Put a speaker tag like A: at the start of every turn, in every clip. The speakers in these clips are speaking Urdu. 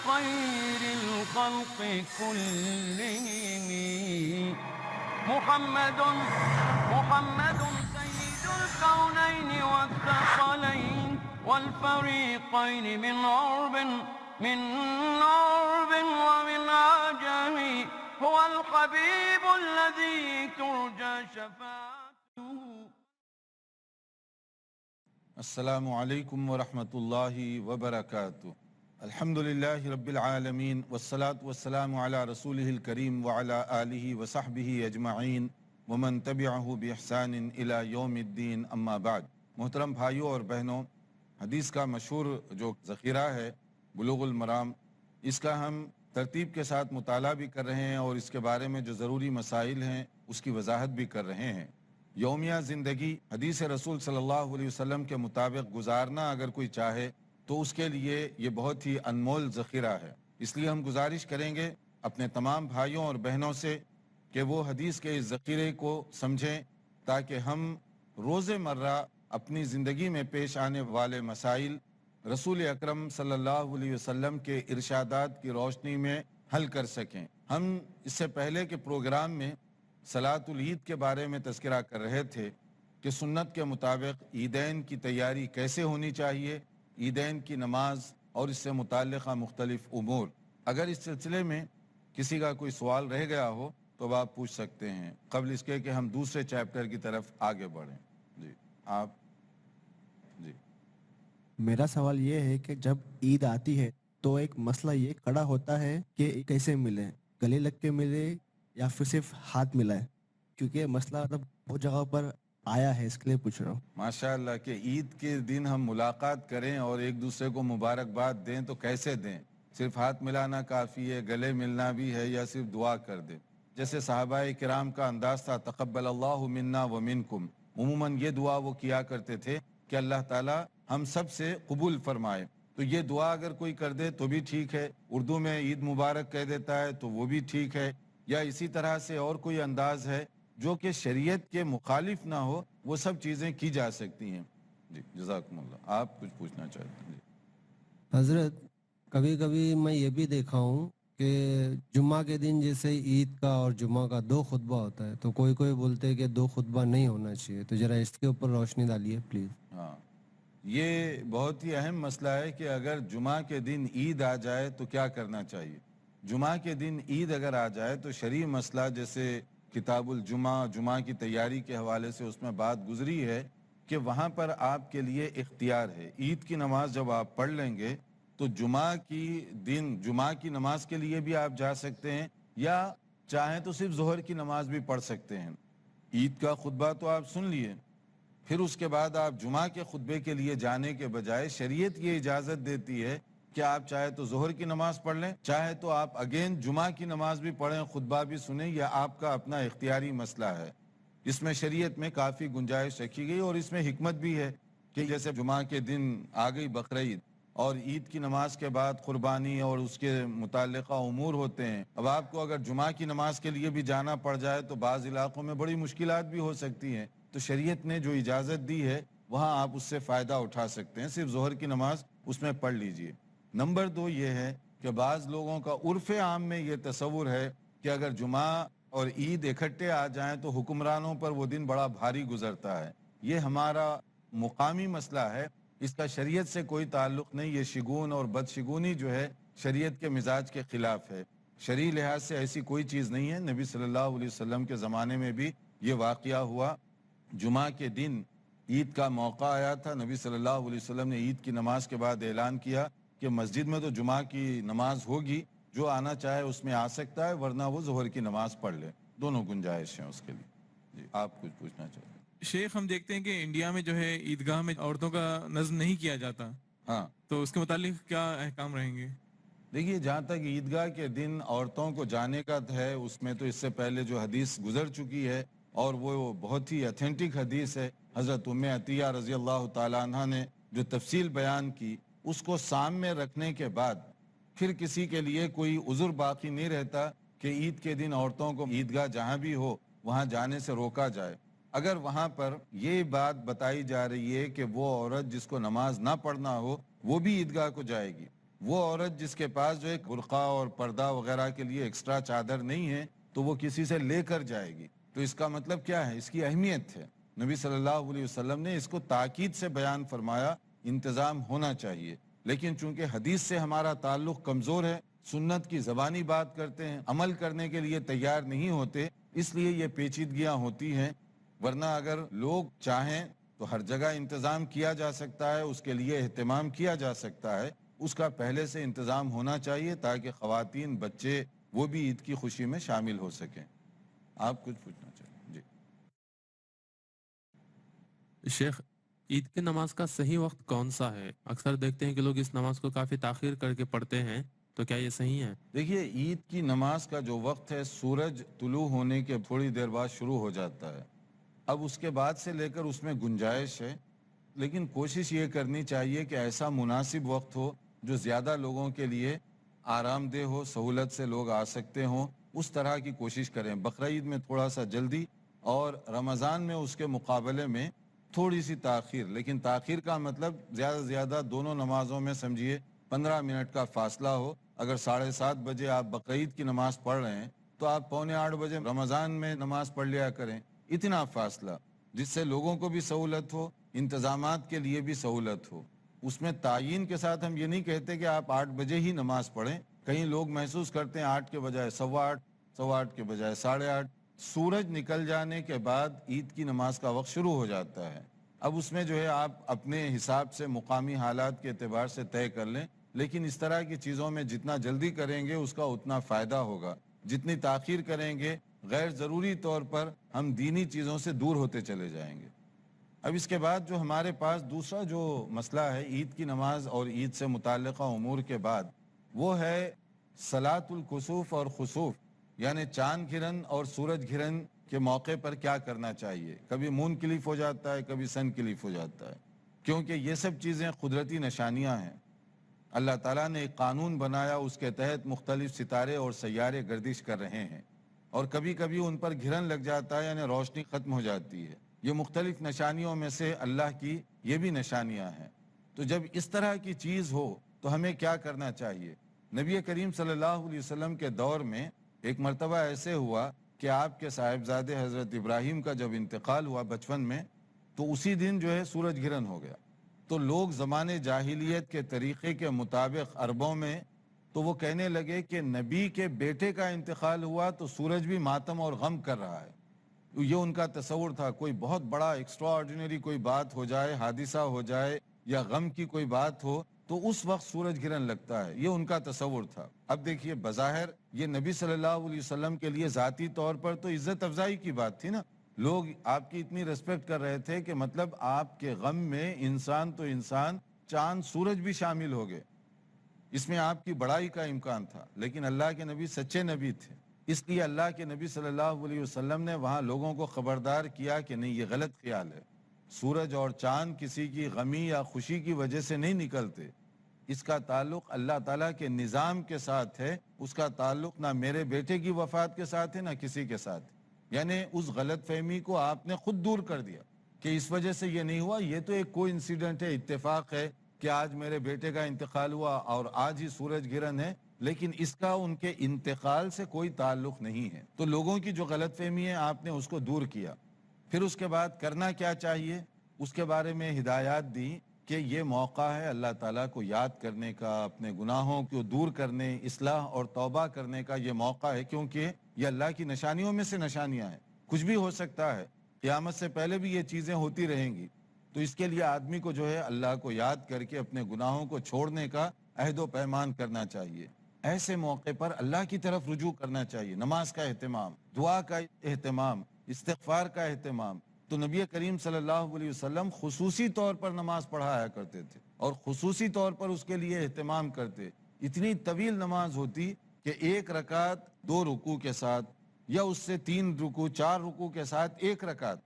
A: خير الخلق كلهم محمد سيد الكونين والثقلين والفريقين من عرب ومن عجم هو الحبيب الذي ترجى شفاعته.
B: السلام علیکم ورحمۃ اللہ وبرکاتہ. الحمدللہ رب العالمین والصلاة والسلام علی رسولہ الکریم وعلی آلہ وصحبہ اجمعین ومن تبعہ بإحسان الی یوم الدین. اما بعد. محترم بھائیوں اور بہنوں، حدیث کا مشہور جو ذخیرہ ہے بلوغ المرام، اس کا ہم ترتیب کے ساتھ مطالعہ بھی کر رہے ہیں اور اس کے بارے میں جو ضروری مسائل ہیں اس کی وضاحت بھی کر رہے ہیں. یومیہ زندگی حدیث رسول صلی اللہ علیہ وسلم کے مطابق گزارنا اگر کوئی چاہے تو اس کے لیے یہ بہت ہی انمول ذخیرہ ہے. اس لیے ہم گزارش کریں گے اپنے تمام بھائیوں اور بہنوں سے کہ وہ حدیث کے اس ذخیرے کو سمجھیں تاکہ ہم روز مرہ اپنی زندگی میں پیش آنے والے مسائل رسول اکرم صلی اللہ علیہ وسلم کے ارشادات کی روشنی میں حل کر سکیں. ہم اس سے پہلے کے پروگرام میں صلاۃ العید کے بارے میں تذکرہ کر رہے تھے کہ سنت کے مطابق عیدین کی تیاری کیسے ہونی چاہیے، عیدین کی نماز اور اس سے متعلقہ مختلف امور. اگر اس سلسلے میں کسی کا کوئی سوال رہ گیا ہو تو آپ پوچھ سکتے ہیں قبل اس کے کہ ہم دوسرے چیپٹر کی طرف آگے بڑھیں. جی آپ. جی
C: میرا سوال یہ ہے کہ جب عید آتی ہے تو ایک مسئلہ یہ کھڑا ہوتا ہے کہ کیسے ملے، گلے لگ کے ملے یا پھر صرف ہاتھ ملائے، کیونکہ مسئلہ مطلب بہت جگہ پر آیا ہے، اس کے لیے پوچھ رہا ہوں.
B: ماشاء اللہ کہ عید کے دن ہم ملاقات کریں اور ایک دوسرے کو مبارکباد دیں تو کیسے دیں؟ صرف ہاتھ ملانا کافی ہے، گلے ملنا بھی ہے، یا صرف دعا کر دیں؟ جیسے صحابہ کرام کا انداز تھا تقبل اللہ منا ومنکم، عموماً یہ دعا وہ کیا کرتے تھے کہ اللہ تعالیٰ ہم سب سے قبول فرمائے. تو یہ دعا اگر کوئی کر دے تو بھی ٹھیک ہے، اردو میں عید مبارک کہہ دیتا ہے تو وہ بھی ٹھیک ہے، یا اسی طرح سے اور کوئی انداز ہے جو کہ شریعت کے مخالف نہ ہو، وہ سب چیزیں کی جا سکتی ہیں. جی جزاکم اللہ. آپ کچھ پوچھنا چاہتے ہیں؟ جی
D: حضرت، کبھی کبھی میں یہ بھی دیکھا ہوں کہ جمعہ کے دن جیسے عید کا اور جمعہ کا دو خطبہ ہوتا ہے، تو کوئی بولتے ہیں کہ دو خطبہ نہیں ہونا چاہیے، تو ذرا اس کے اوپر روشنی ڈالیے پلیز.
B: ہاں، یہ بہت ہی اہم مسئلہ ہے کہ اگر جمعہ کے دن عید آ جائے تو کیا کرنا چاہیے. جمعہ کے دن عید اگر آ جائے تو شرعی مسئلہ جیسے کتاب الجمعہ، جمعہ کی تیاری کے حوالے سے اس میں بات گزری ہے کہ وہاں پر آپ کے لیے اختیار ہے. عید کی نماز جب آپ پڑھ لیں گے تو جمعہ کی نماز کے لیے بھی آپ جا سکتے ہیں، یا چاہیں تو صرف ظہر کی نماز بھی پڑھ سکتے ہیں. عید کا خطبہ تو آپ سن لیے، پھر اس کے بعد آپ جمعہ کے خطبے کے لیے جانے کے بجائے شریعت یہ اجازت دیتی ہے کہ آپ چاہے تو ظہر کی نماز پڑھ لیں، چاہے تو آپ اگین جمعہ کی نماز بھی پڑھیں، خطبہ بھی سنیں، یا آپ کا اپنا اختیاری مسئلہ ہے. اس میں شریعت میں کافی گنجائش رکھی گئی اور اس میں حکمت بھی ہے کہ جیسے جمعہ کے دن آ گئی بقرعید اور عید کی نماز کے بعد قربانی اور اس کے متعلقہ امور ہوتے ہیں. اب آپ کو اگر جمعہ کی نماز کے لیے بھی جانا پڑ جائے تو بعض علاقوں میں بڑی مشکلات بھی ہو سکتی ہیں، تو شریعت نے جو اجازت دی ہے وہاں آپ اس سے فائدہ اٹھا سکتے ہیں. صرف ظہر کی نماز اس میں پڑھ لیجئے. نمبر 2 یہ ہے کہ بعض لوگوں کا عرف عام میں یہ تصور ہے کہ اگر جمعہ اور عید اکٹھے آ جائیں تو حکمرانوں پر وہ دن بڑا بھاری گزرتا ہے. یہ ہمارا مقامی مسئلہ ہے، اس کا شریعت سے کوئی تعلق نہیں. یہ شگون اور بدشگونی جو ہے شریعت کے مزاج کے خلاف ہے. شرعی لحاظ سے ایسی کوئی چیز نہیں ہے. نبی صلی اللہ علیہ وسلم کے زمانے میں بھی یہ واقعہ ہوا. جمعہ کے دن عید کا موقع آیا تھا، نبی صلی اللہ علیہ وسلم نے عید کی نماز کے بعد اعلان کیا کہ مسجد میں تو جمعہ کی نماز ہوگی، جو آنا چاہے اس میں آ سکتا ہے، ورنہ وہ ظہر کی نماز پڑھ لے. دونوں گنجائش ہیں اس کے لیے. جی آپ کچھ پوچھنا چاہتے ہیں؟
E: شیخ، ہم دیکھتے ہیں کہ انڈیا میں جو ہے عیدگاہ میں عورتوں کا نظم نہیں کیا جاتا،
B: ہاں،
E: تو اس کے متعلق کیا احکام رہیں گے؟
B: دیکھیے، جہاں تک عیدگاہ کے دن عورتوں کو جانے کا ہے، اس میں تو اس سے پہلے جو حدیث گزر چکی ہے اور وہ بہت ہی اتھینٹک حدیث ہے، حضرت ام عطیہ رضی اللہ تعالیٰ عنہ نے جو تفصیل بیان کی، اس کو سامنے رکھنے کے بعد پھر کسی کے لیے کوئی عذر باقی نہیں رہتا کہ عید کے دن عورتوں کو عیدگاہ جہاں بھی ہو وہاں جانے سے روکا جائے. اگر وہاں پر یہ بات بتائی جا رہی ہے کہ وہ عورت جس کو نماز نہ پڑھنا ہو وہ بھی عیدگاہ کو جائے گی، وہ عورت جس کے پاس جو ایک برقع اور پردہ وغیرہ کے لیے ایکسٹرا چادر نہیں ہے تو وہ کسی سے لے کر جائے گی، تو اس کا مطلب کیا ہے؟ اس کی اہمیت ہے۔ نبی صلی اللہ علیہ وسلم نے اس کو تاکید سے بیان فرمایا، انتظام ہونا چاہیے۔ لیکن چونکہ حدیث سے ہمارا تعلق کمزور ہے، سنت کی زبانی بات کرتے ہیں، عمل کرنے کے لیے تیار نہیں ہوتے، اس لیے یہ پیچیدگیاں ہوتی ہیں۔ ورنہ اگر لوگ چاہیں تو ہر جگہ انتظام کیا جا سکتا ہے، اس کے لیے اہتمام کیا جا سکتا ہے، اس کا پہلے سے انتظام ہونا چاہیے تاکہ خواتین، بچے وہ بھی عید کی خوشی میں شامل ہو سکیں۔ آپ کچھ پوچھنا چاہیں؟ جی
F: شیخ، عید کی نماز کا صحیح وقت کون سا ہے؟ اکثر دیکھتے ہیں کہ لوگ اس نماز کو کافی تاخیر کر کے پڑھتے ہیں، تو کیا یہ صحیح ہے؟
B: دیکھیے، عید کی نماز کا جو وقت ہے سورج طلوع ہونے کے تھوڑی دیر بعد شروع ہو جاتا ہے۔ اب اس کے بعد سے لے کر اس میں گنجائش ہے، لیکن کوشش یہ کرنی چاہیے کہ ایسا مناسب وقت ہو جو زیادہ لوگوں کے لیے آرام دہ ہو، سہولت سے لوگ آ سکتے ہوں، اس طرح کی کوشش کریں۔ بقرعید میں تھوڑا سا جلدی اور رمضان میں اس کے مقابلے میں تھوڑی سی تاخیر، لیکن تاخیر کا مطلب زیادہ سے زیادہ دونوں نمازوں میں سمجھیے 15 منٹ کا فاصلہ ہو۔ اگر 7:30 بجے آپ بقرعید کی نماز پڑھ رہے ہیں تو آپ 7:45 بجے رمضان میں نماز پڑھ لیا کریں، اتنا فاصلہ، جس سے لوگوں کو بھی سہولت ہو، انتظامات کے لیے بھی سہولت ہو۔ اس میں تعین کے ساتھ ہم یہ نہیں کہتے کہ آپ 8 بجے ہی نماز پڑھیں۔ کئی لوگ محسوس کرتے ہیں 8 کے بجائے 8:15، 8:15 کے بجائے 8:30۔ سورج نکل جانے کے بعد عید کی نماز کا وقت شروع ہو جاتا ہے۔ اب اس میں جو ہے آپ اپنے حساب سے مقامی حالات کے اعتبار سے طے کر لیں، لیکن اس طرح کی چیزوں میں جتنا جلدی کریں گے اس کا اتنا فائدہ ہوگا۔ جتنی تاخیر کریں گے غیر ضروری طور پر ہم دینی چیزوں سے دور ہوتے چلے جائیں گے۔ اب اس کے بعد جو ہمارے پاس دوسرا جو مسئلہ ہے عید کی نماز اور عید سے متعلقہ امور کے بعد، وہ ہے صلاۃ الکسوف اور خسوف، یعنی چاند گرہن اور سورج گرہن کے موقع پر کیا کرنا چاہیے۔ کبھی مون کلیف ہو جاتا ہے، کبھی سن کلیف ہو جاتا ہے، کیونکہ یہ سب چیزیں قدرتی نشانیاں ہیں۔ اللہ تعالیٰ نے ایک قانون بنایا، اس کے تحت مختلف ستارے اور سیارے گردش کر رہے ہیں، اور کبھی کبھی ان پر گرہن لگ جاتا ہے، یعنی روشنی ختم ہو جاتی ہے۔ یہ مختلف نشانیوں میں سے اللہ کی یہ بھی نشانیاں ہیں۔ تو جب اس طرح کی چیز ہو تو ہمیں کیا کرنا چاہیے؟ نبی کریم صلی اللہ علیہ وسلم کے دور میں ایک مرتبہ ایسے ہوا کہ آپ کے صاحبزادے حضرت ابراہیم کا جب انتقال ہوا بچپن میں، تو اسی دن جو ہے سورج گرہن ہو گیا۔ تو لوگ زمانے جاہلیت کے طریقے کے مطابق عربوں میں تو وہ کہنے لگے کہ نبی کے بیٹے کا انتقال ہوا تو سورج بھی ماتم اور غم کر رہا ہے۔ یہ ان کا تصور تھا، کوئی بہت بڑا ایکسٹرا آرڈینری کوئی بات ہو جائے، حادثہ ہو جائے یا غم کی کوئی بات ہو تو اس وقت سورج گرہن لگتا ہے، یہ ان کا تصور تھا۔ اب دیکھیے، بظاہر یہ نبی صلی اللہ علیہ وسلم کے لیے ذاتی طور پر تو عزت افزائی کی بات تھی نا، لوگ آپ کی اتنی ریسپیکٹ کر رہے تھے کہ مطلب آپ کے غم میں انسان تو انسان، چاند سورج بھی شامل ہو گئے، اس میں آپ کی بڑائی کا امکان تھا۔ لیکن اللہ کے نبی سچے نبی تھے، اس لیے اللہ کے نبی صلی اللہ علیہ وسلم نے وہاں لوگوں کو خبردار کیا کہ نہیں، یہ غلط خیال ہے، سورج اور چاند کسی کی غمی یا خوشی کی وجہ سے نہیں نکلتے، اس کا تعلق اللہ تعالیٰ کے نظام کے ساتھ ہے، اس کا تعلق نہ میرے بیٹے کی وفات کے ساتھ ہے نہ کسی کے ساتھ۔ یعنی اس غلط فہمی کو آپ نے خود دور کر دیا کہ اس وجہ سے یہ نہیں ہوا، یہ تو ایک کوئی انسیڈنٹ ہے، اتفاق ہے کہ آج میرے بیٹے کا انتقال ہوا اور آج ہی سورج گرہن ہے، لیکن اس کا ان کے انتقال سے کوئی تعلق نہیں ہے۔ تو لوگوں کی جو غلط فہمی ہے آپ نے اس کو دور کیا۔ پھر اس کے بعد کرنا کیا چاہیے، اس کے بارے میں ہدایات دی کہ یہ موقع ہے اللہ تعالیٰ کو یاد کرنے کا، اپنے گناہوں کو دور کرنے، اصلاح اور توبہ کرنے کا یہ موقع ہے، کیونکہ یہ اللہ کی نشانیوں میں سے نشانیاں ہیں، کچھ بھی ہو سکتا ہے، قیامت سے پہلے بھی یہ چیزیں ہوتی رہیں گی۔ تو اس کے لیے آدمی کو جو ہے اللہ کو یاد کر کے اپنے گناہوں کو چھوڑنے کا عہد و پیمان کرنا چاہیے۔ ایسے موقع پر اللہ کی طرف رجوع کرنا چاہیے، نماز کا اہتمام، دعا کا اہتمام، استغفار کا اہتمام۔ تو نبی کریم صلی اللہ علیہ وسلم خصوصی طور پر نماز پڑھایا کرتے تھے اور خصوصی طور پر اس کے لیے اہتمام کرتے۔ اتنی طویل نماز ہوتی کہ 1 رکعت 2 رکوع کے ساتھ، یا اس سے 3 رکوع 4 رکوع کے ساتھ 1 رکعت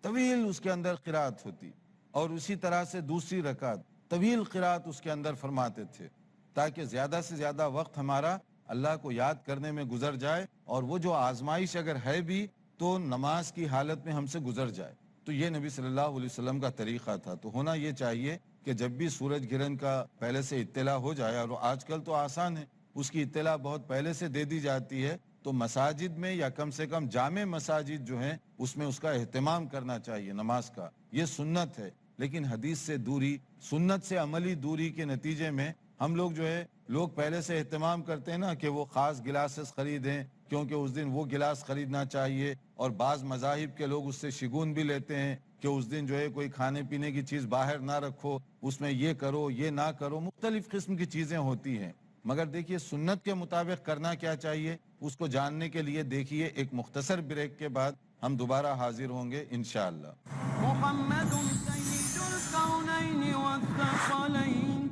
B: طویل اس کے اندر قرات ہوتی، اور اسی طرح سے دوسری رکعت طویل قرات اس کے اندر فرماتے تھے، تاکہ زیادہ سے زیادہ وقت ہمارا اللہ کو یاد کرنے میں گزر جائے، اور وہ جو آزمائش اگر ہے بھی تو نماز کی حالت میں ہم سے گزر جائے۔ تو یہ نبی صلی اللہ علیہ وسلم کا طریقہ تھا۔ تو ہونا یہ چاہیے کہ جب بھی سورج گرہن کا پہلے سے اطلاع ہو جائے، اور آج کل تو آسان ہے، اس کی اطلاع بہت پہلے سے دے دی جاتی ہے، تو مساجد میں یا کم سے کم جامع مساجد جو ہیں اس میں اس کا اہتمام کرنا چاہیے نماز کا، یہ سنت ہے۔ لیکن حدیث سے دوری، سنت سے عملی دوری کے نتیجے میں ہم لوگ جو ہے لوگ پہلے سے اہتمام کرتے ہیں نا کہ وہ خاص گلاسز خریدیں کیونکہ اس دن وہ گلاس خریدنا چاہیے، اور بعض مذاہب کے لوگ اس سے شگون بھی لیتے ہیں کہ اس دن جو ہے کوئی کھانے پینے کی چیز باہر نہ رکھو، اس میں یہ کرو یہ نہ کرو، مختلف قسم کی چیزیں ہوتی ہیں۔ مگر دیکھیے سنت کے مطابق کرنا کیا چاہیے، اس کو جاننے کے لیے دیکھیے ایک مختصر بریک کے بعد ہم دوبارہ حاضر ہوں گے انشاءاللہ۔
A: محمد سید الکونین والثقلین۔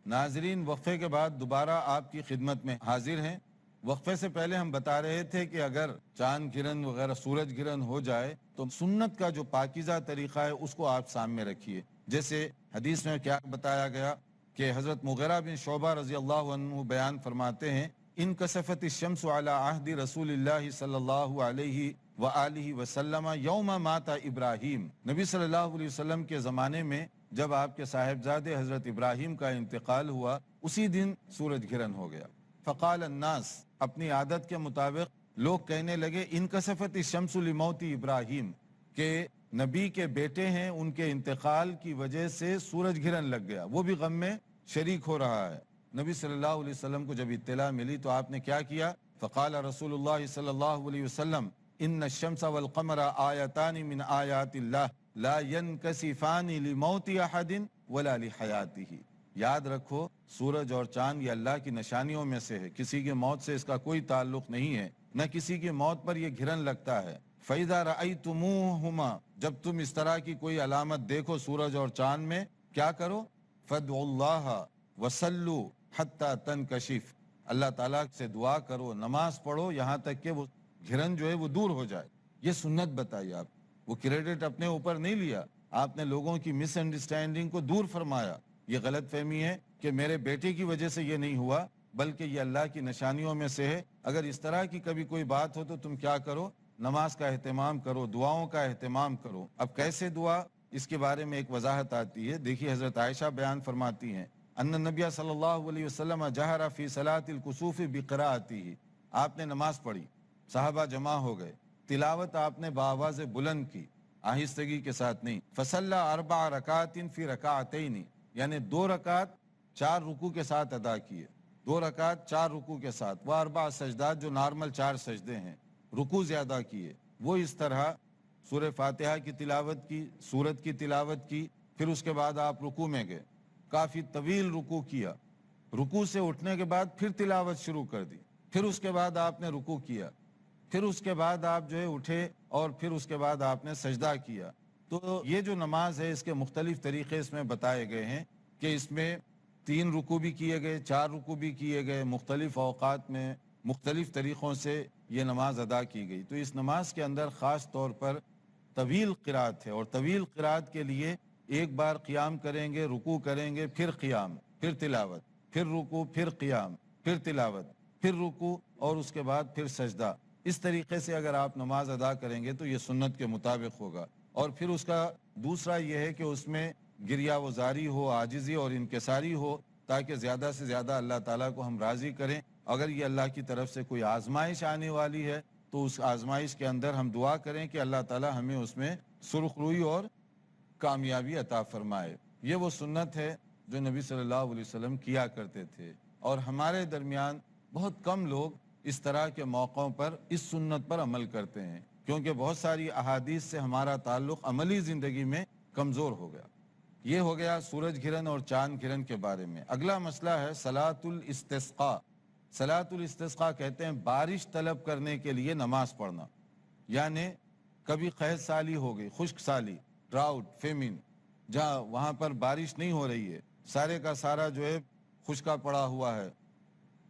B: ناظرین، وقفے کے بعد دوبارہ آپ کی خدمت میں حاضر ہیں۔ وقفے سے پہلے ہم بتا رہے تھے کہ اگر چاند گرہن وغیرہ سورج گرہن ہو جائے تو سنت کا جو پاکیزہ طریقہ ہے اس کو آپ سامنے رکھیے۔ جیسے حدیث میں کیا بتایا گیا کہ حضرت مغیرہ بن شعبہ رضی اللہ عنہ بیان فرماتے ہیں، انکسفت الشمس علی عہد رسول اللہ صلی اللہ علیہ وآلہ وسلم یوم مات ابراہیم۔ نبی صلی اللہ علیہ وسلم کے زمانے میں جب آپ کے صاحبزادے حضرت ابراہیم کا انتقال ہوا، اسی دن سورج گرہن ہو گیا۔ فقال الناس، اپنی عادت کے مطابق لوگ کہنے لگے انکسفت الشمس لموت ابراہیم، کہ نبی کے بیٹے ہیں ان کے انتقال کی وجہ سے سورج گرہن لگ گیا، وہ بھی غم میں شریک ہو رہا ہے۔ نبی صلی اللہ علیہ وسلم کو جب اطلاع ملی تو آپ نے کیا کیا؟ فقال رسول اللہ صلی اللہ علیہ وسلم ان الشمس والقمر آیتان من آیات اللہ لا ينکسفان لموت احد ولا لحیاتہ۔ یاد رکھو سورج اور چاند یہ اللہ کی نشانیوں میں سے ہے، کسی کی موت سے اس کا کوئی تعلق نہیں ہے، نہ کسی کی موت پر یہ گرہن لگتا ہے۔ فَإِذَا رَأَيْتُمُوهُمَا، جب تم اس طرح کی کوئی علامت دیکھو سورج اور چاند میں، کیا کرو؟ فَادْعُوا اللَّهَ وَصَلُّوا حَتَّى تَنْكَشِفْ، اللہ تعالیٰ سے دعا کرو، نماز پڑھو یہاں تک کہ وہ گرہن جو ہے وہ دور ہو جائے۔ یہ سنت بتائی آپ، وہ کریڈٹ اپنے اوپر نہیں لیا، آپ نے لوگوں کی مس انڈرسٹینڈنگ کو دور فرمایا۔ یہ غلط فہمی ہے کہ میرے بیٹے کی وجہ سے یہ نہیں ہوا، بلکہ یہ اللہ کی نشانیوں میں سے ہے۔ اگر اس طرح کی کبھی کوئی بات ہو تو تم کیا کرو؟ نماز کا اہتمام کرو، دعاؤں کا اہتمام کرو۔ اب کیسے دعا، اس کے بارے میں ایک وضاحت آتی ہے۔ دیکھیے حضرت عائشہ بیان فرماتی ہیں ان النبی صلی اللہ علیہ وسلم جہر فی صلاۃ الکسوف بقراءتہ، آپ نے نماز پڑھی، صحابہ جمع ہو گئے، تلاوت آپ نے بآواز بلند کی، آہستگی کے ساتھ نہیں۔ فصلی 4 رکعات فی رکعتین، یعنی 2 رکعت 4 رکوع کے ساتھ ادا کیے، 2 رکعت 4 رکوع کے ساتھ، وہ 4 سجدات جو نارمل 4 سجدے ہیں، رکوع زیادہ کیے، وہ اس طرح سورہ فاتحہ کی تلاوت کی، سورت کی تلاوت کی، پھر اس کے بعد آپ رکوع میں گئے، کافی طویل رکوع کیا، رکوع سے اٹھنے کے بعد پھر تلاوت شروع کر دی، پھر اس کے بعد آپ نے رکوع کیا، پھر اس کے بعد آپ جو ہے اٹھے اور پھر اس کے بعد آپ نے سجدہ کیا۔ تو یہ جو نماز ہے اس کے مختلف طریقے اس میں بتائے گئے ہیں کہ اس میں 3 رکوع بھی کیے گئے، 4 رکوع بھی کیے گئے، مختلف اوقات میں مختلف طریقوں سے یہ نماز ادا کی گئی۔ تو اس نماز کے اندر خاص طور پر طویل قرات ہے، اور طویل قرات کے لیے ایک بار قیام کریں گے، رکوع کریں گے، پھر قیام، پھر تلاوت، پھر رکوع، پھر قیام، پھر تلاوت، پھر رکوع، اور اس کے بعد پھر سجدہ۔ اس طریقے سے اگر آپ نماز ادا کریں گے تو یہ سنت کے مطابق ہوگا۔ اور پھر اس کا دوسرا یہ ہے کہ اس میں گریہ وزاری ہو، عاجزی اور انکساری ہو، تاکہ زیادہ سے زیادہ اللہ تعالیٰ کو ہم راضی کریں۔ اگر یہ اللہ کی طرف سے کوئی آزمائش آنے والی ہے تو اس آزمائش کے اندر ہم دعا کریں کہ اللہ تعالیٰ ہمیں اس میں سرخ روئی اور کامیابی عطا فرمائے۔ یہ وہ سنت ہے جو نبی صلی اللہ علیہ وسلم کیا کرتے تھے، اور ہمارے درمیان بہت کم لوگ اس طرح کے موقعوں پر اس سنت پر عمل کرتے ہیں، کیونکہ بہت ساری احادیث سے ہمارا تعلق عملی زندگی میں کمزور ہو گیا۔ یہ ہو گیا سورج گرہن اور چاند گرہن کے بارے میں۔ اگلا مسئلہ ہے صلاۃ الاستسقاء۔ صلاۃ الاستسقاء کہتے ہیں بارش طلب کرنے کے لیے نماز پڑھنا، یعنی کبھی قحط سالی ہو گئی، خشک سالی، ڈراؤٹ، فیمن، جہاں وہاں پر بارش نہیں ہو رہی ہے، سارے کا سارا جو ہے خشکا پڑا ہوا ہے،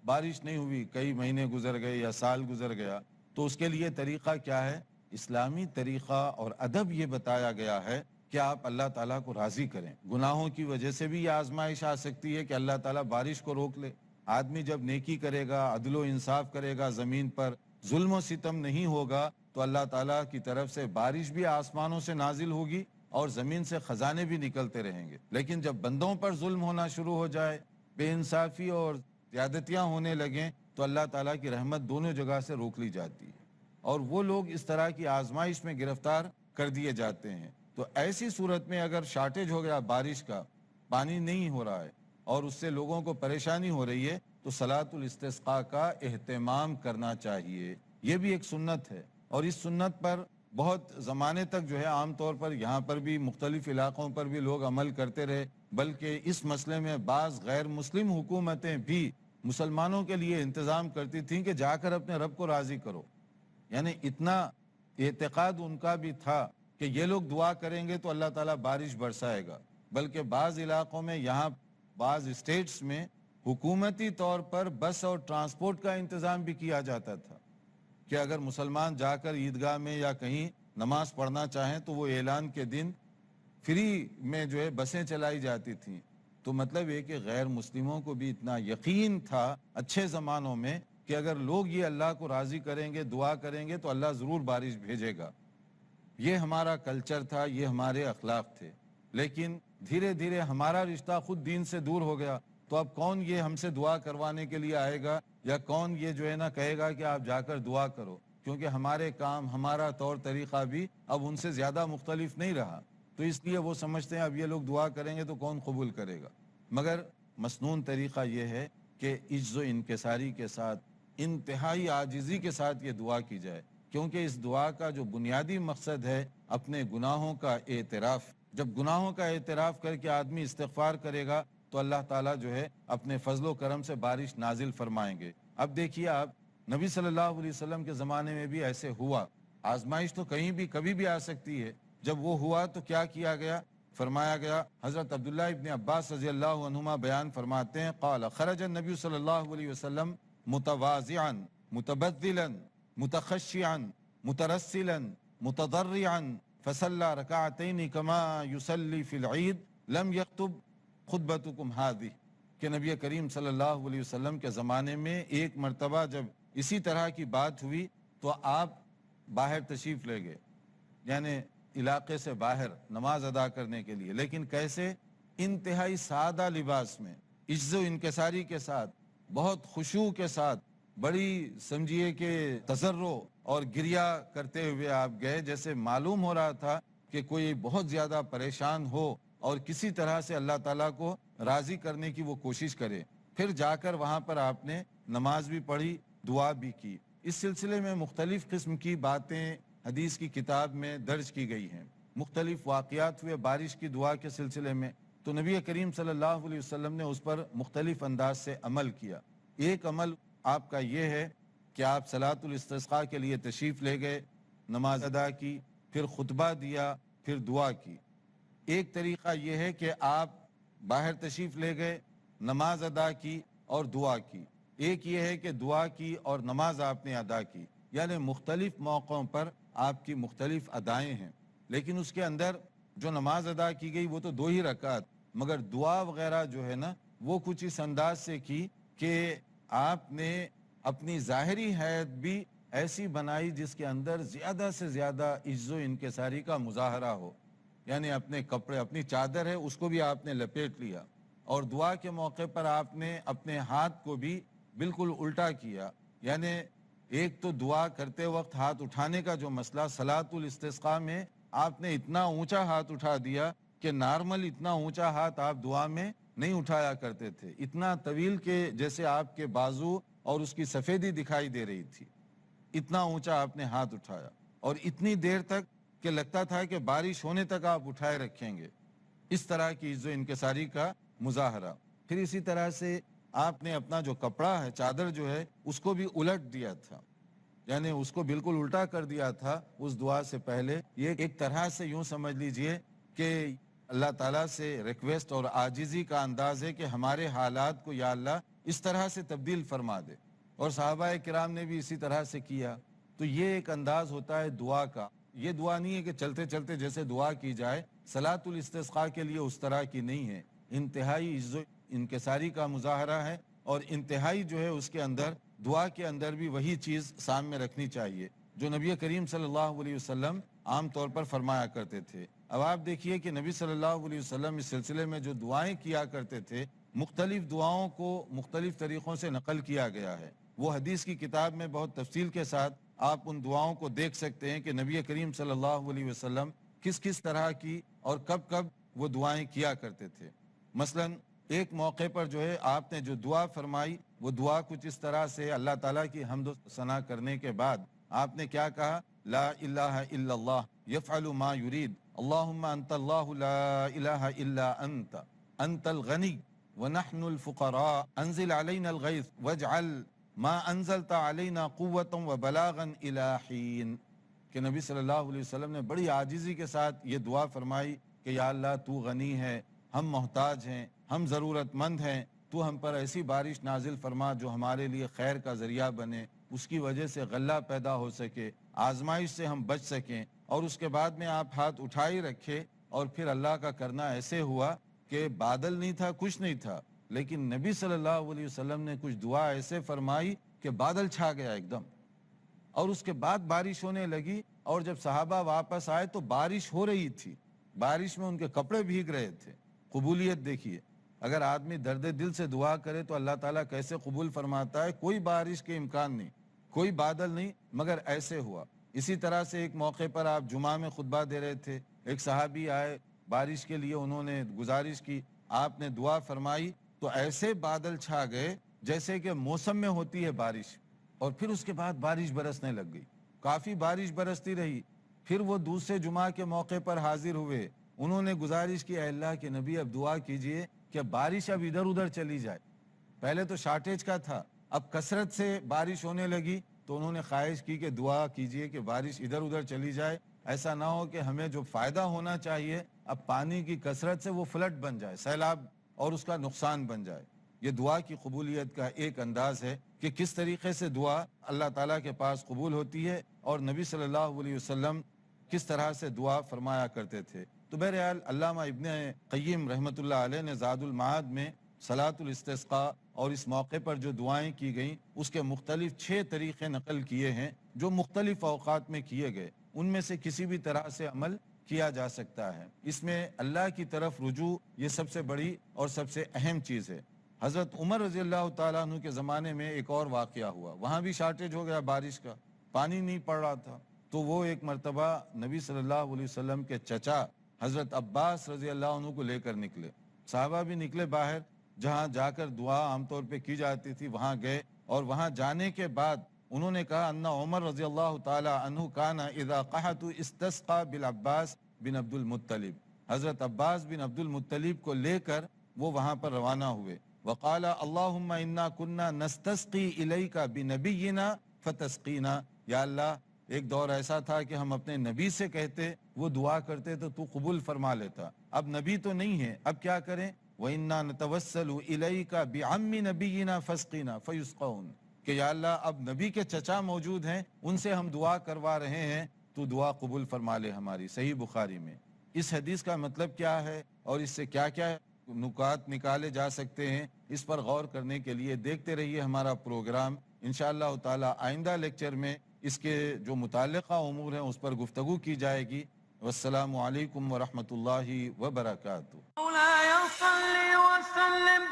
B: بارش نہیں ہوئی، کئی مہینے گزر گئے یا سال گزر گیا، تو اس کے لیے طریقہ کیا ہے؟ اسلامی طریقہ اور ادب یہ بتایا گیا ہے کہ آپ اللہ تعالیٰ کو راضی کریں۔ گناہوں کی وجہ سے بھی یہ آزمائش آ سکتی ہے کہ اللہ تعالیٰ بارش کو روک لے۔ آدمی جب نیکی کرے گا، عدل و انصاف کرے گا، زمین پر ظلم و ستم نہیں ہوگا، تو اللہ تعالیٰ کی طرف سے بارش بھی آسمانوں سے نازل ہوگی اور زمین سے خزانے بھی نکلتے رہیں گے. لیکن جب بندوں پر ظلم ہونا شروع ہو جائے, بے انصافی اور زیادتیاں ہونے لگیں, تو اللہ تعالیٰ کی رحمت دونوں جگہ سے روک لی جاتی ہے, اور وہ لوگ اس طرح کی آزمائش میں گرفتار کر دیے جاتے ہیں. تو ایسی صورت میں اگر شارٹیج ہو گیا بارش کا, پانی نہیں ہو رہا ہے اور اس سے لوگوں کو پریشانی ہو رہی ہے, تو صلاۃ الاستسقاء کا اہتمام کرنا چاہیے. یہ بھی ایک سنت ہے, اور اس سنت پر بہت زمانے تک جو ہے عام طور پر یہاں پر بھی مختلف علاقوں پر بھی لوگ عمل کرتے رہے, بلکہ اس مسئلے میں بعض غیر مسلم حکومتیں بھی مسلمانوں کے لیے انتظام کرتی تھیں کہ جا کر اپنے رب کو راضی کرو. یعنی اتنا اعتقاد ان کا بھی تھا کہ یہ لوگ دعا کریں گے تو اللہ تعالیٰ بارش برسائے گا. بلکہ بعض علاقوں میں, یہاں بعض اسٹیٹس میں حکومتی طور پر بس اور ٹرانسپورٹ کا انتظام بھی کیا جاتا تھا کہ اگر مسلمان جا کر عیدگاہ میں یا کہیں نماز پڑھنا چاہیں تو وہ اعلان کے دن فری میں جو ہے بسیں چلائی جاتی تھیں. تو مطلب یہ کہ غیر مسلموں کو بھی اتنا یقین تھا اچھے زمانوں میں کہ اگر لوگ یہ اللہ کو راضی کریں گے, دعا کریں گے, تو اللہ ضرور بارش بھیجے گا. یہ ہمارا کلچر تھا, یہ ہمارے اخلاق تھے. لیکن دھیرے دھیرے ہمارا رشتہ خود دین سے دور ہو گیا, تو اب کون یہ ہم سے دعا کروانے کے لیے آئے گا, یا کون یہ جو ہے نا کہے گا کہ آپ جا کر دعا کرو, کیونکہ ہمارے کام, ہمارا طور طریقہ بھی اب ان سے زیادہ مختلف نہیں رہا. تو اس لیے وہ سمجھتے ہیں اب یہ لوگ دعا کریں گے تو کون قبول کرے گا. مگر مسنون طریقہ یہ ہے کہ عجز و انکساری کے ساتھ, انتہائی عاجزی کے ساتھ یہ دعا کی جائے, کیونکہ اس دعا کا جو بنیادی مقصد ہے اپنے گناہوں کا اعتراف. جب گناہوں کا اعتراف کر کے آدمی استغفار کرے گا تو اللہ تعالیٰ جو ہے اپنے فضل و کرم سے بارش نازل فرمائیں گے. اب دیکھیے آپ, نبی صلی اللہ علیہ وسلم کے زمانے میں بھی ایسے ہوا. آزمائش تو کہیں بھی کبھی بھی آ سکتی ہے. جب وہ ہوا تو کیا کیا گیا, فرمایا گیا, حضرت عبداللہ ابن عباس رضی اللہ عنہما بیان فرماتے ہیں, قال خرج النبی صلی اللہ علیہ وسلم متواضعا متبذلا متخشعا مترسلا متضرعا فصلى ركعتين كما يصلي في العيد لم يخطب خطبتكم هذه. کہ نبی کریم صلی اللہ علیہ وسلم کے زمانے میں ایک مرتبہ جب اسی طرح کی بات ہوئی تو آپ باہر تشریف لے گئے, یعنی علاقے سے باہر نماز ادا کرنے کے لیے. لیکن کیسے؟ انتہائی سادہ لباس میں, عجز و انکساری کے ساتھ, بہت خشوع کے ساتھ, بڑی سمجھیے کہ تضرع اور گریہ کرتے ہوئے آپ گئے, جیسے معلوم ہو رہا تھا کہ کوئی بہت زیادہ پریشان ہو اور کسی طرح سے اللہ تعالیٰ کو راضی کرنے کی وہ کوشش کرے. پھر جا کر وہاں پر آپ نے نماز بھی پڑھی, دعا بھی کی. اس سلسلے میں مختلف قسم کی باتیں حدیث کی کتاب میں درج کی گئی ہیں. مختلف واقعات ہوئے بارش کی دعا کے سلسلے میں, تو نبی کریم صلی اللہ علیہ وسلم نے اس پر مختلف انداز سے عمل کیا. ایک عمل آپ کا یہ ہے کہ آپ صلاۃ الاستسقاء کے لیے تشریف لے گئے, نماز ادا کی, پھر خطبہ دیا, پھر دعا کی. ایک طریقہ یہ ہے کہ آپ باہر تشریف لے گئے, نماز ادا کی اور دعا کی. ایک یہ ہے کہ دعا کی اور نماز آپ نے ادا کی, یعنی مختلف موقعوں پر آپ کی مختلف ادائیں ہیں. لیکن اس کے اندر جو نماز ادا کی گئی وہ تو 2 ہی رکعت, مگر دعا وغیرہ جو ہے نا وہ کچھ اس انداز سے کی کہ آپ نے اپنی ظاہری حیت بھی ایسی بنائی جس کے اندر زیادہ سے زیادہ عجز و انکساری کا مظاہرہ ہو. یعنی اپنے کپڑے, اپنی چادر ہے اس کو بھی آپ نے لپیٹ لیا, اور دعا کے موقع پر آپ نے اپنے ہاتھ کو بھی بالکل الٹا کیا. یعنی ایک تو دعا کرتے وقت ہاتھ اٹھانے کا جو مسئلہ, صلاۃ الاستسقاء میں آپ نے اتنا اونچا ہاتھ اٹھا دیا کہ نارمل اتنا اونچا ہاتھ آپ دعا میں نہیں اٹھایا کرتے تھے, اتنا طویل کہ جیسے آپ کے بازو اور اس کی سفیدی دکھائی دے رہی تھی. اتنا اونچا آپ نے ہاتھ اٹھایا, اور اتنی دیر تک کہ لگتا تھا کہ بارش ہونے تک آپ اٹھائے رکھیں گے. اس طرح کی عجز و انکساری کا مظاہرہ. پھر اسی طرح سے آپ نے اپنا جو کپڑا ہے, چادر جو ہے, اس کو بھی الٹ دیا تھا, یعنی اس کو بالکل الٹا کر دیا تھا اس دعا سے پہلے. یہ ایک طرح سے یوں سمجھ لیجئے کہ اللہ تعالیٰ سے ریکویسٹ اور عاجزی کا انداز ہے کہ ہمارے حالات کو یا اللہ اس طرح سے تبدیل فرما دے. اور صحابہ کرام نے بھی اسی طرح سے کیا. تو یہ ایک انداز ہوتا ہے دعا کا. یہ دعا نہیں ہے کہ چلتے چلتے جیسے دعا کی جائے, صلاۃ الاستسقاء کے لیے اس طرح کی نہیں ہے. انتہائی عجز و انکساری کا مظاہرہ ہے, اور انتہائی جو ہے اس کے اندر دعا کے اندر بھی وہی چیز سامنے رکھنی چاہیے جو نبی کریم صلی اللہ علیہ وسلم عام طور پر فرمایا کرتے تھے۔ اب آپ دیکھیے کہ نبی صلی اللہ علیہ وسلم اس سلسلے میں جو دعائیں کیا کرتے تھے، مختلف دعاؤں کو مختلف طریقوں سے نقل کیا گیا ہے۔ وہ حدیث کی کتاب میں بہت تفصیل کے ساتھ آپ ان دعاؤں کو دیکھ سکتے ہیں کہ نبی کریم صلی اللہ علیہ وسلم کس کس طرح کی اور کب کب وہ دعائیں کیا کرتے تھے۔ مثلا ایک موقع پر جو ہے آپ نے جو دعا فرمائی، وہ دعا کچھ اس طرح سے اللہ تعالیٰ کی حمد و ثنا کرنے کے بعد آپ نے کیا کہا؟ لا الہ الا اللہ یفعل ما یرید اللہم انت اللہ لا الہ الا انت انت الغنی ونحن الفقراء انزل علینا الغیث واجعل ما انزلت علینا قوتا وبلاغا الی حین۔ کہ نبی صلی اللہ علیہ وسلم نے بڑی عاجزی کے ساتھ یہ دعا فرمائی کہ یا اللہ تو غنی ہے، ہم محتاج ہیں، ہم ضرورت مند ہیں، تو ہم پر ایسی بارش نازل فرما جو ہمارے لیے خیر کا ذریعہ بنے، اس کی وجہ سے غلہ پیدا ہو سکے، آزمائش سے ہم بچ سکیں۔ اور اس کے بعد میں آپ ہاتھ اٹھائی رکھے، اور پھر اللہ کا کرنا ایسے ہوا کہ بادل نہیں تھا، کچھ نہیں تھا، لیکن نبی صلی اللہ علیہ وسلم نے کچھ دعا ایسے فرمائی کہ بادل چھا گیا ایک دم، اور اس کے بعد بارش ہونے لگی۔ اور جب صحابہ واپس آئے تو بارش ہو رہی تھی، بارش میں ان کے کپڑے بھیگ رہے تھے۔ قبولیت دیکھیے، اگر آدمی درد دل سے دعا کرے تو اللہ تعالیٰ کیسے قبول فرماتا ہے۔ کوئی بارش کے امکان نہیں، کوئی بادل نہیں، مگر ایسے ہوا۔ اسی طرح سے ایک موقع پر آپ جمعہ میں خطبہ دے رہے تھے، ایک صحابی آئے بارش کے لیے، انہوں نے گزارش کی، آپ نے دعا فرمائی تو ایسے بادل چھا گئے جیسے کہ موسم میں ہوتی ہے بارش، اور پھر اس کے بعد بارش برسنے لگ گئی، کافی بارش برستی رہی۔ پھر وہ دوسرے جمعہ کے موقع پر حاضر ہوئے، انہوں نے گزارش کی، اے اللہ کے نبی اب دعا کیجئے کہ بارش اب ادھر ادھر چلی جائے۔ پہلے تو شارٹیج کا تھا، اب کثرت سے بارش ہونے لگی، تو انہوں نے خواہش کی کہ دعا کیجئے کہ بارش ادھر ادھر چلی جائے، ایسا نہ ہو کہ ہمیں جو فائدہ ہونا چاہیے اب پانی کی کثرت سے وہ فلڈ بن جائے، سیلاب، اور اس کا نقصان بن جائے۔ یہ دعا کی قبولیت کا ایک انداز ہے کہ کس طریقے سے دعا اللہ تعالیٰ کے پاس قبول ہوتی ہے، اور نبی صلی اللہ علیہ وسلم کس طرح سے دعا فرمایا کرتے تھے۔ تو بہرحال علامہ ابن قیم رحمۃ اللہ علیہ نے زاد المعاد میں صلاۃ الاستسقاء اور اس موقع پر جو دعائیں کی گئیں اس کے مختلف 6 طریقے نقل کیے ہیں جو مختلف اوقات میں کیے گئے، ان میں سے کسی بھی طرح سے عمل کیا جا سکتا ہے۔ اس میں اللہ کی طرف رجوع یہ سب سے بڑی اور سب سے اہم چیز ہے۔ حضرت عمر رضی اللہ تعالیٰ عنہ کے زمانے میں ایک اور واقعہ ہوا، وہاں بھی شارٹیج ہو گیا بارش کا، پانی نہیں پڑ رہا تھا، تو وہ ایک مرتبہ نبی صلی اللہ علیہ وسلم کے چچا حضرت عباس رضی اللہ عنہ کو لے کر نکلے، صحابہ بھی نکلے باہر، جہاں جا کر دعا عام طور پہ کی جاتی تھی وہاں گئے، اور وہاں جانے کے بعد انہوں نے کہا ان عمر رضی اللہ تعالی عنہ کان اذا قحط استسقى بالعباس بن عبد المطلب، حضرت عباس بن عبد المطلب کو لے کر وہ وہاں پر روانہ ہوئے۔ وقال اللہم انا كنا نستسقی الیک بنبینا فتسقینا، یا اللہ ایک دور ایسا تھا کہ ہم اپنے نبی سے کہتے، وہ دعا کرتے تو قبول فرما لیتا، اب نبی تو نہیں ہے، اب کیا کریں؟ وَإِنَّا نَتَوَسَّلُ إِلَيْكَ بِعَمِّ نَبِيِّنَا فَاسْقِنَا فَيُسْقَوْنَ، کہ یا اللہ اب نبی کے چچا موجود ہیں، ان سے ہم دعا کروا رہے ہیں، تو دعا قبول فرما لے ہماری۔ صحیح بخاری میں۔ اس حدیث کا مطلب کیا ہے اور اس سے کیا کیا نکات نکالے جا سکتے ہیں، اس پر غور کرنے کے لیے دیکھتے رہیے ہمارا پروگرام۔ انشاءاللہ تعالی آئندہ لیکچر میں اس کے جو متعلقہ امور ہیں اس پر گفتگو کی جائے گی۔ والسلام علیکم ورحمۃ اللہ وبرکاتہ۔
A: مولاي صل وسلم